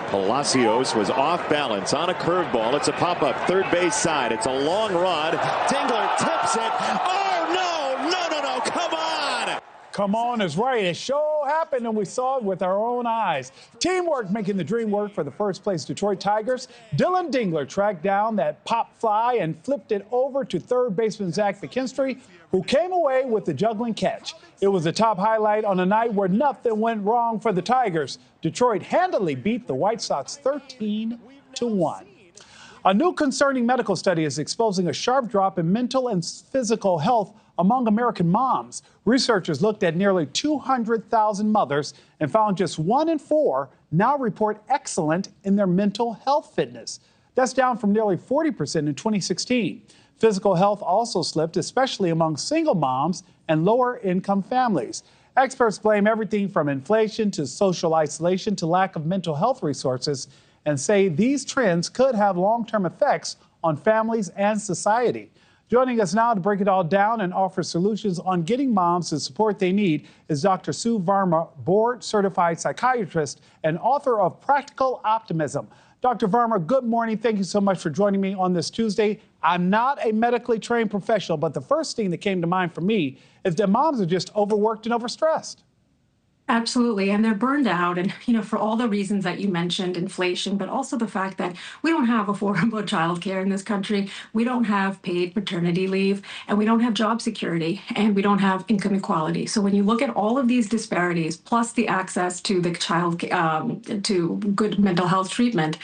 Palacios was off balance on a curveball. It's a pop-up third base side. It's a long rod. Dingler tips it. Oh, no, come on. Come on is right. It sure happened, and we saw it with our own eyes. Teamwork making the dream work for the first-place Detroit Tigers. Dylan Dingler tracked down that pop fly and flipped it over to third baseman Zach McKinstry, who came away with the juggling catch. It was the top highlight on a night where nothing went wrong for the Tigers. Detroit handily beat the White Sox 13-1. A new concerning medical study is exposing a sharp drop in mental and physical health among American moms. Researchers looked at nearly 200,000 mothers and found just 1 in 4 now report excellent in their mental health fitness. That's down from nearly 40% in 2016. Physical health also slipped, especially among single moms and lower-income families. Experts blame everything from inflation to social isolation to lack of mental health resources and say these trends could have long-term effects on families and society. Joining us now to break it all down and offer solutions on getting moms the support they need is Dr. Sue Varma, board-certified psychiatrist and author of Practical Optimism. Dr. Varma, good morning. Thank you so much for joining me on this Tuesday. I'm not a medically trained professional, but the first thing that came to mind for me is that moms are just overworked and overstressed. Absolutely. And they're burned out. And, for all the reasons that you mentioned, inflation, but also the fact that we don't have affordable childcare in this country. We don't have paid paternity leave, and we don't have job security, and we don't have income equality. So when you look at all of these disparities, plus the access to the child, to good mental health treatment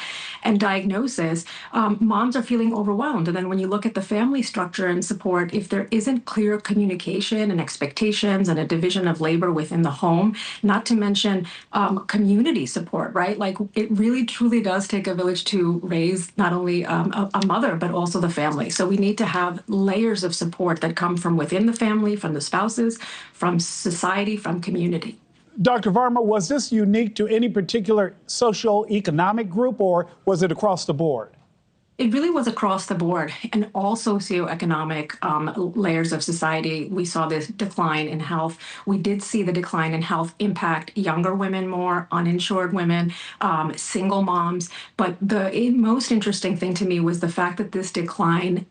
and diagnosis, moms are feeling overwhelmed. And then when you look at the family structure and support, if there isn't clear communication and expectations and a division of labor within the home, not to mention community support, right? Like it really truly does take a village to raise not only a mother, but also the family. So we need to have layers of support that come from within the family, from the spouses, from society, from community. Dr. Varma, was this unique to any particular socio-economic group, or was it across the board? It really was across the board and all socioeconomic layers of society. We saw this decline in health. We did see the decline in health impact younger women more, uninsured women, single moms. But the most interesting thing to me was the fact that this decline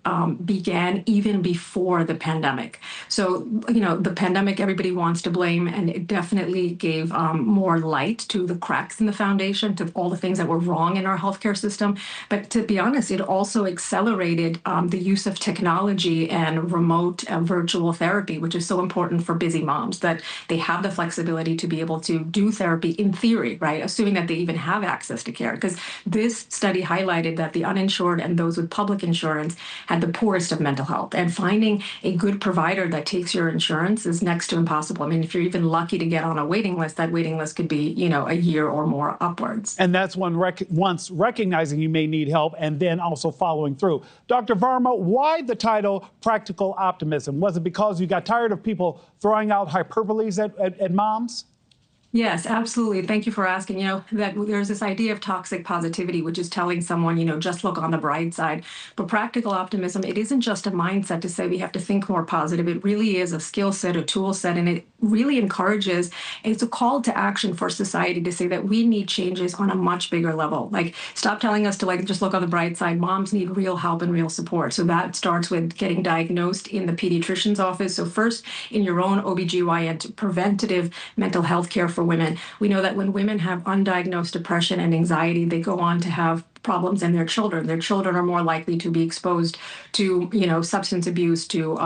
began even before the pandemic. So, the pandemic, everybody wants to blame, and it definitely gave more light to the cracks in the foundation, to all the things that were wrong in our healthcare system. But to be honest, it also accelerated the use of technology and remote virtual therapy, which is so important for busy moms, that they have the flexibility to be able to do therapy in theory, right? Assuming that they even have access to care. Because this study highlighted that the uninsured and those with public insurance had the poorest of mental health. And finding a good provider that takes your insurance is next to impossible. I mean, if you're even lucky to get on a waiting list, that waiting list could be, a year or more upwards. And that's once recognizing you may need help and then also following through. Dr. Verma, why the title Practical Optimism? Was it because you got tired of people throwing out hyperboles at moms? Yes, absolutely. Thank you for asking. That there's this idea of toxic positivity, which is telling someone, just look on the bright side. But practical optimism, it isn't just a mindset to say we have to think more positive. It really is a skill set, a tool set, and it really encourages, it's a call to action for society to say that we need changes on a much bigger level. Like, stop telling us to just look on the bright side. Moms need real help and real support. So that starts with getting diagnosed in the pediatrician's office. So first in your own OBGYN, preventative mental health care for women. We know that when women have undiagnosed depression and anxiety, they go on to have problems in their children. Their children are more likely to be exposed to, substance abuse, to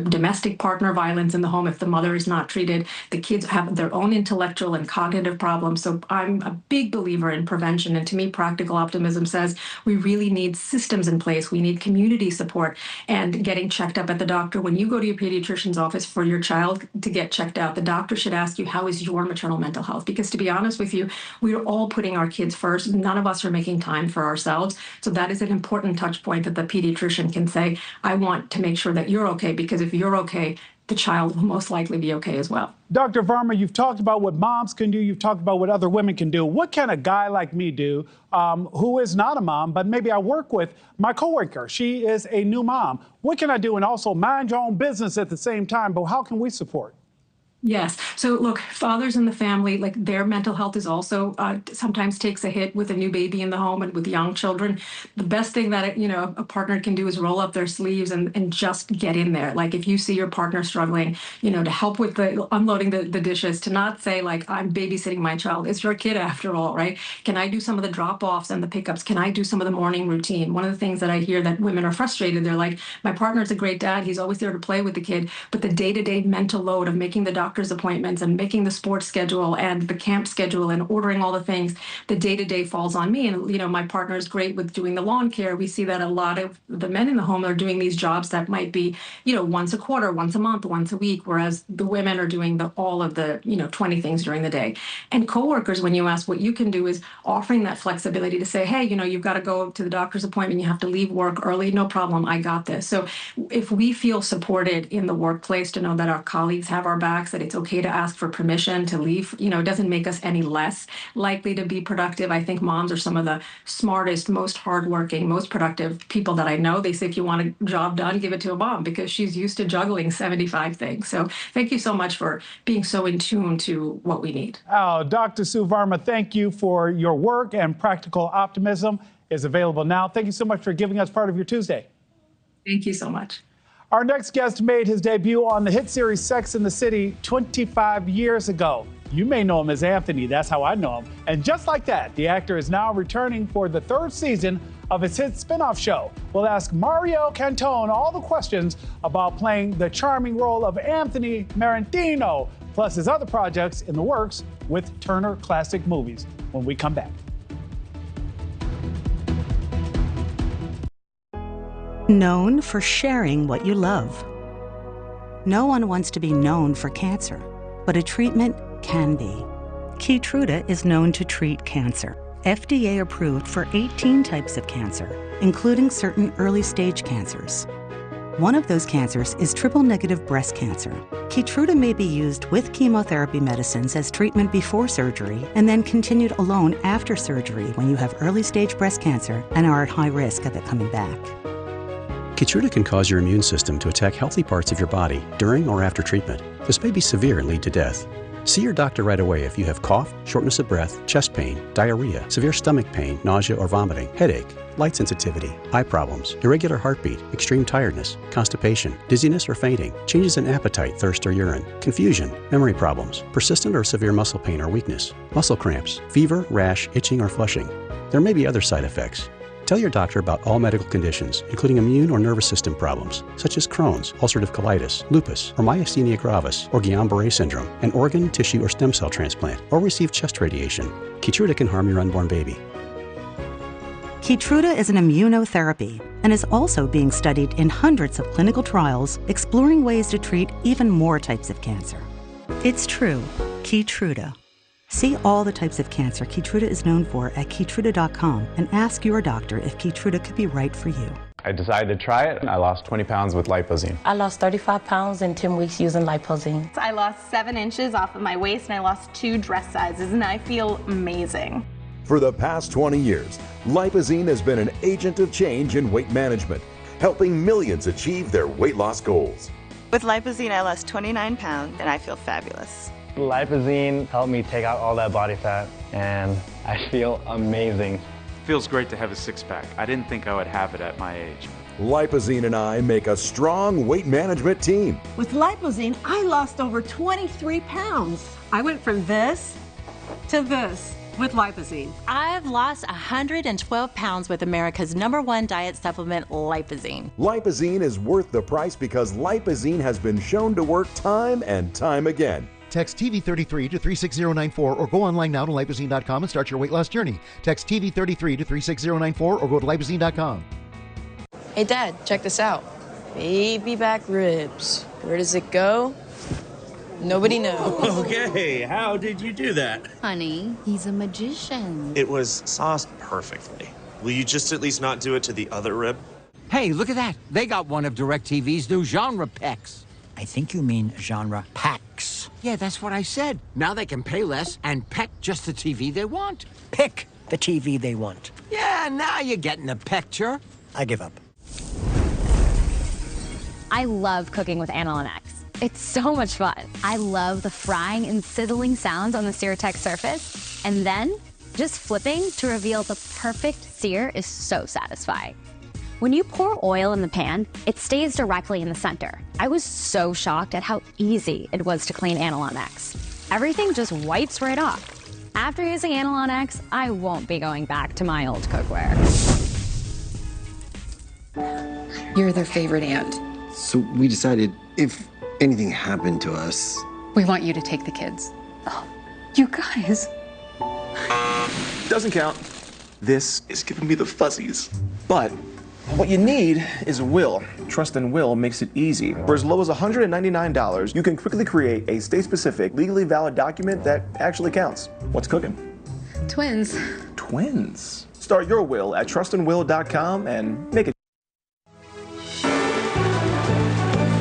domestic partner violence in the home if the mother is not treated. The kids have their own intellectual and cognitive problems. So I'm a big believer in prevention. And to me, practical optimism says we really need systems in place. We need community support and getting checked up at the doctor. When you go to your pediatrician's office for your child to get checked out, the doctor should ask you, how is your maternal mental health? Because to be honest with you, we're all putting our kids first. None of us are making time for ourselves. So that is an important touch point that the pediatrician can say, I want to make sure that you're okay, because if you're okay, the child will most likely be okay as well. Dr. Verma, you've talked about what moms can do. You've talked about what other women can do. What can a guy like me do who is not a mom, but maybe I work with my coworker? She is a new mom. What can I do? And also mind your own business at the same time, but how can we support? Yes. So look, fathers in the family, their mental health is also sometimes takes a hit with a new baby in the home and with young children. The best thing that, a partner can do is roll up their sleeves and just get in there. If you see your partner struggling, to help with the unloading the dishes, to not say I'm babysitting my child. It's your kid after all, right? Can I do some of the drop-offs and the pickups? Can I do some of the morning routine? One of the things that I hear that women are frustrated, they're like, my partner's a great dad. He's always there to play with the kid. But the day-to-day mental load of making the doctor's appointments and making the sports schedule and the camp schedule and ordering all the things, the day-to-day falls on me. And, my partner is great with doing the lawn care. We see that a lot of the men in the home are doing these jobs that might be, once a quarter, once a month, once a week, whereas the women are doing all of the, 20 things during the day. And coworkers, when you ask what you can do, is offering that flexibility to say, hey, you've got to go to the doctor's appointment. You have to leave work early. No problem. I got this. So if we feel supported in the workplace to know that our colleagues have our backs, that it's okay to ask for permission to leave, it doesn't make us any less likely to be productive. I think moms are some of the smartest, most hardworking, most productive people that I know. They say if you want a job done, give it to a mom, because she's used to juggling 75 things. So thank you so much for being so in tune to what we need. Oh, Dr. Sue Verma, thank you for your work, and Practical Optimism is available now. Thank you so much for giving us part of your Tuesday. Thank you so much. Our next guest made his debut on the hit series Sex and the City 25 years ago. You may know him as Anthony. That's how I know him. And just like that, the actor is now returning for the third season of his hit spinoff show. We'll ask Mario Cantone all the questions about playing the charming role of Anthony Marantino, plus his other projects in the works with Turner Classic Movies when we come back. Known for sharing what you love. No one wants to be known for cancer, but a treatment can be. Keytruda is known to treat cancer. FDA approved for 18 types of cancer, including certain early-stage cancers. One of those cancers is triple-negative breast cancer. Keytruda may be used with chemotherapy medicines as treatment before surgery and then continued alone after surgery when you have early-stage breast cancer and are at high risk of it coming back. Keytruda can cause your immune system to attack healthy parts of your body during or after treatment. This may be severe and lead to death. See your doctor right away if you have cough, shortness of breath, chest pain, diarrhea, severe stomach pain, nausea or vomiting, headache, light sensitivity, eye problems, irregular heartbeat, extreme tiredness, constipation, dizziness or fainting, changes in appetite, thirst or urine, confusion, memory problems, persistent or severe muscle pain or weakness, muscle cramps, fever, rash, itching or flushing. There may be other side effects. Tell your doctor about all medical conditions, including immune or nervous system problems, such as Crohn's, ulcerative colitis, lupus, or myasthenia gravis, or Guillain-Barré syndrome, an organ, tissue, or stem cell transplant, or receive chest radiation. Keytruda can harm your unborn baby. Keytruda is an immunotherapy and is also being studied in hundreds of clinical trials exploring ways to treat even more types of cancer. It's true, Keytruda. See all the types of cancer Keytruda is known for at Keytruda.com and ask your doctor if Keytruda could be right for you. I decided to try it, and I lost 20 pounds with Lipozene. I lost 35 pounds in 10 weeks using Lipozene. I lost 7 inches off of my waist, and I lost 2 dress sizes, and I feel amazing. For the past 20 years, Lipozene has been an agent of change in weight management, helping millions achieve their weight loss goals. With Lipozene, I lost 29 pounds, and I feel fabulous. Lipozene helped me take out all that body fat, and I feel amazing. Feels great to have a six-pack. I didn't think I would have it at my age. Lipozene and I make a strong weight management team. With Lipozene, I lost over 23 pounds. I went from this to this with Lipozene. I've lost 112 pounds with America's #1 diet supplement, Lipozene. Lipozene is worth the price because Lipozene has been shown to work time and time again. Text TV33 to 36094 or go online now to lipozene.com and start your weight loss journey. Text TV33 to 36094 or go to lipozene.com. Hey, Dad, check this out. Baby back ribs. Where does it go? Nobody knows. Okay, how did you do that? Honey, he's a magician. It was sauced perfectly. Will you just at least not do it to the other rib? Hey, look at that. They got one of DirecTV's new genre packs. I think you mean genre packs. Yeah, that's what I said. Now they can pay less and peck just the TV they want. Pick the TV they want. Yeah, now you're getting the picture. I give up. I love cooking with Analon X. It's so much fun. I love the frying and sizzling sounds on the SearTech surface. And then, just flipping to reveal the perfect sear is so satisfying. When you pour oil in the pan, it stays directly in the center. I was so shocked at how easy it was to clean Analon X. Everything just wipes right off. After using Analon X, I won't be going back to my old cookware. You're their favorite aunt. So we decided if anything happened to us, We want you to take the kids. Oh, you guys. Doesn't count. This is giving me the fuzzies. But what you need is a will. Trust and Will makes it easy. For as low as $199, you can quickly create a state-specific, legally valid document that actually counts. What's cooking? Twins. Twins. Start your will at trustandwill.com and make it.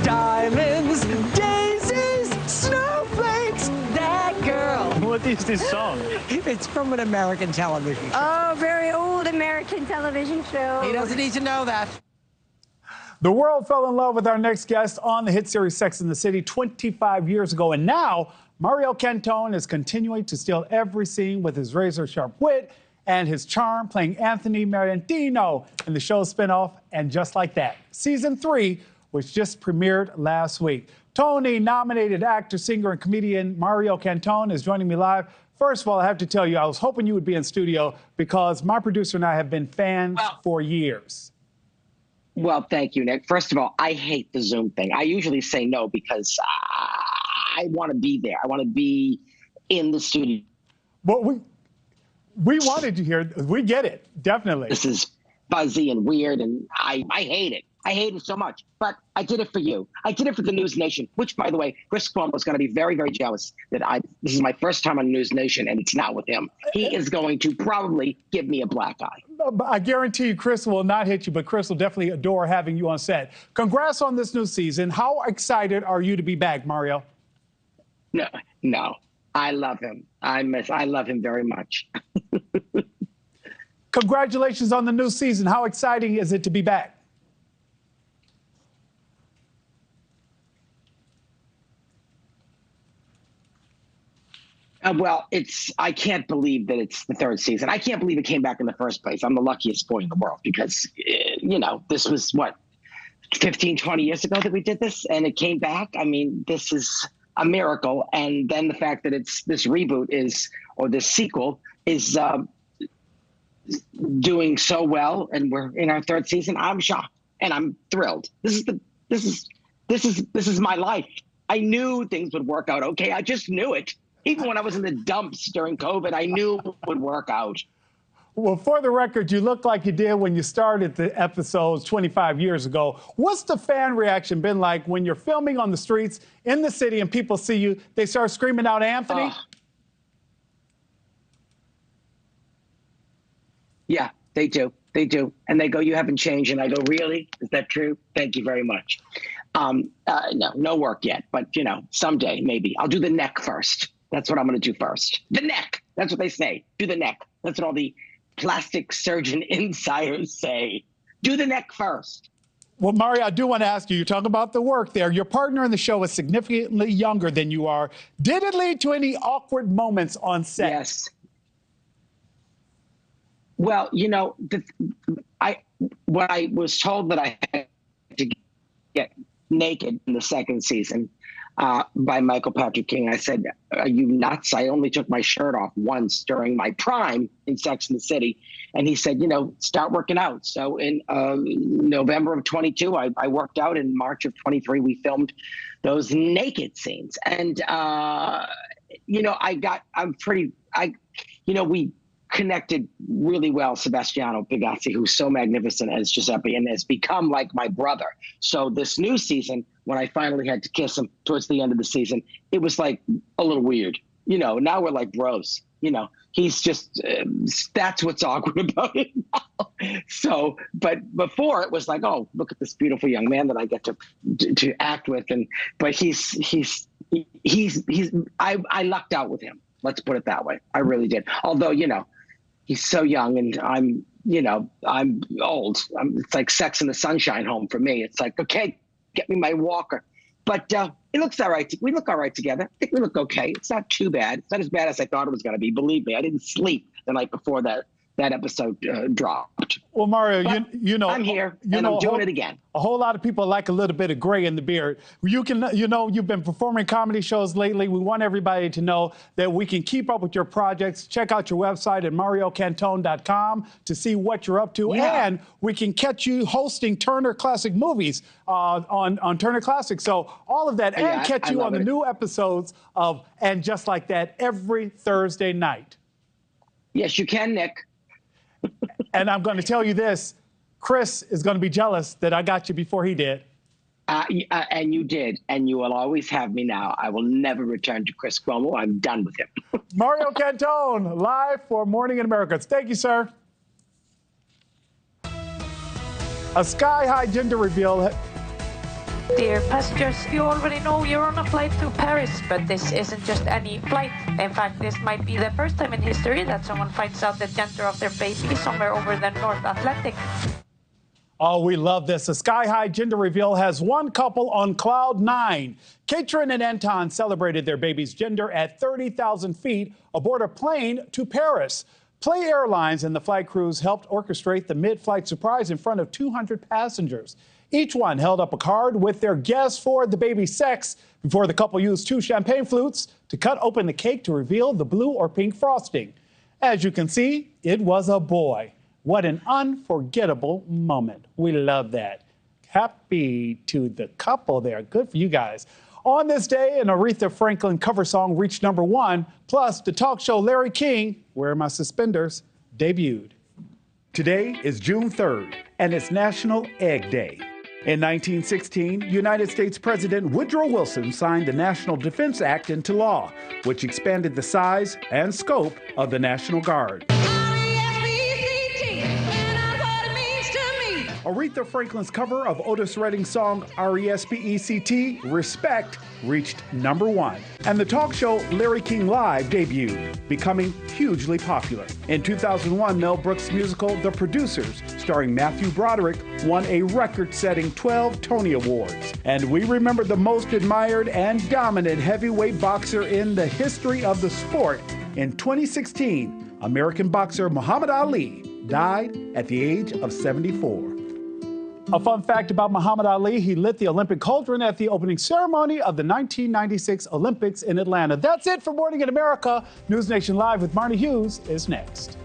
Diamonds, daisies, snowflakes, that girl. What is this song? It's from an American television show. Oh, very old American television show. He doesn't need to know that. The world fell in love with our next guest on the hit series Sex and the City 25 years ago. And now, Mario Cantone is continuing to steal every scene with his razor-sharp wit and his charm, playing Anthony Marantino in the show's spinoff, And Just Like That. Season 3, which just premiered last week. Tony-nominated actor, singer, and comedian Mario Cantone is joining me live. First of all, I have to tell you, I was hoping you would be in studio because my producer and I have been fans for years. Well, thank you, Nick. First of all, I hate the Zoom thing. I usually say no because I want to be there. I want to be in the studio. Well, we wanted you here. We get it, definitely. This is buzzy and weird, and I hate it. I hate it so much, but I did it for you. I did it for the NewsNation, which, by the way, Chris CUOMO is going to be very, very jealous that this is my first time on NewsNation, and it's not with him. He is going to probably give me a black eye. I guarantee you Chris will not hit you, but Chris will definitely adore having you on set. Congrats on this new season. How excited are you to be back, Mario? No. I love him. I love him very much. Congratulations on the new season. How exciting is it to be back? Well, I can't believe that it's the third season. I can't believe it came back in the first place. I'm the luckiest boy in the world because, this was 15, 20 years ago that we did this and it came back. I mean, this is a miracle. And then the fact that this reboot or this sequel is doing so well, and we're in our third season. I'm shocked and I'm thrilled. This is my life. I knew things would work out okay. I just knew it. Even when I was in the dumps during COVID, I knew it would work out. Well, for the record, you look like you did when you started the episodes 25 years ago. What's the fan reaction been like when you're filming on the streets in the city and people see you, they start screaming out, Anthony? Yeah, they do. They do. And they go, you haven't changed. And I go, really? Is that true? Thank you very much. No work yet. But, someday, maybe. I'll do the neck first. That's what I'm going to do first. The neck. That's what they say. Do the neck. That's what all the plastic surgeon insiders say. Do the neck first. Well, Mari, I do want to ask you, you're talking about the work there. Your partner in the show is significantly younger than you are. Did it lead to any awkward moments on set? Yes. Well, when I was told that I had to get naked in the second season by Michael Patrick King, I said, are you nuts? I only took my shirt off once during my prime in Sex and the City. And he said, start working out. So in November of 22, I worked out. In March of 23, we filmed those naked scenes. And, we connected really well. Sebastiano Pigazzi, who's so magnificent as Giuseppe and has become like my brother. So this new season, when I finally had to kiss him towards the end of the season, it was like a little weird. Now we're like bros. He's just, that's what's awkward about it now. So, but before it was like, oh, look at this beautiful young man that I get to act with. But I lucked out with him. Let's put it that way. I really did. Although, he's so young and I'm old. It's like Sex in the Sunshine home for me. It's like, okay, get me my walker. But it looks all right. We look all right together. I think we look okay. It's not too bad. It's not as bad as I thought it was going to be. Believe me, I didn't sleep the night before that episode dropped. Well, Mario, I'm here and I'm doing it again. A whole lot of people like a little bit of gray in the beard. You've been performing comedy shows lately. We want everybody to know that we can keep up with your projects. Check out your website at mariocantone.com to see what you're up to. Yeah. And we can catch you hosting Turner Classic Movies on Turner Classic. So all of that, and catch you on the new episodes of And Just Like That every Thursday night. Yes, you can, Nick. And I'm going to tell you this, Chris is going to be jealous that I got you before he did. And you did, and you will always have me now. I will never return to Chris Cuomo. I'm done with him. Mario Cantone, live for Morning in America. Thank you, sir. A sky-high gender reveal. Dear passengers, you already know you're on a flight to Paris, but this isn't just any flight. In fact, this might be the first time in history that someone finds out the gender of their baby somewhere over the North Atlantic. Oh, we love this. A sky-high gender reveal has one couple on cloud 9. Katrin and Anton celebrated their baby's gender at 30,000 feet aboard a plane to Paris. Play Airlines and the flight crews helped orchestrate the mid-flight surprise in front of 200 passengers. Each one held up a card with their guess for the baby's sex before the couple used 2 champagne flutes to cut open the cake to reveal the blue or pink frosting. As you can see, it was a boy. What an unforgettable moment. We love that. Happy to the couple there. Good for you guys. On this day, an Aretha Franklin cover song reached #1, plus the talk show Larry King, Where Are My Suspenders, debuted. Today is June 3rd, and it's National Egg Day. In 1916, United States President Woodrow Wilson signed the National Defense Act into law, which expanded the size and scope of the National Guard. Aretha Franklin's cover of Otis Redding's song R-E-S-P-E-C-T, Respect, reached #1. And the talk show Larry King Live debuted, becoming hugely popular. In 2001, Mel Brooks' musical The Producers, starring Matthew Broderick, won a record-setting 12 Tony Awards. And we remember the most admired and dominant heavyweight boxer in the history of the sport. In 2016, American boxer Muhammad Ali died at the age of 74. A fun fact about Muhammad Ali, he lit the Olympic cauldron at the opening ceremony of the 1996 Olympics in Atlanta. That's it for Morning in America. NewsNation Live with Marni Hughes is next.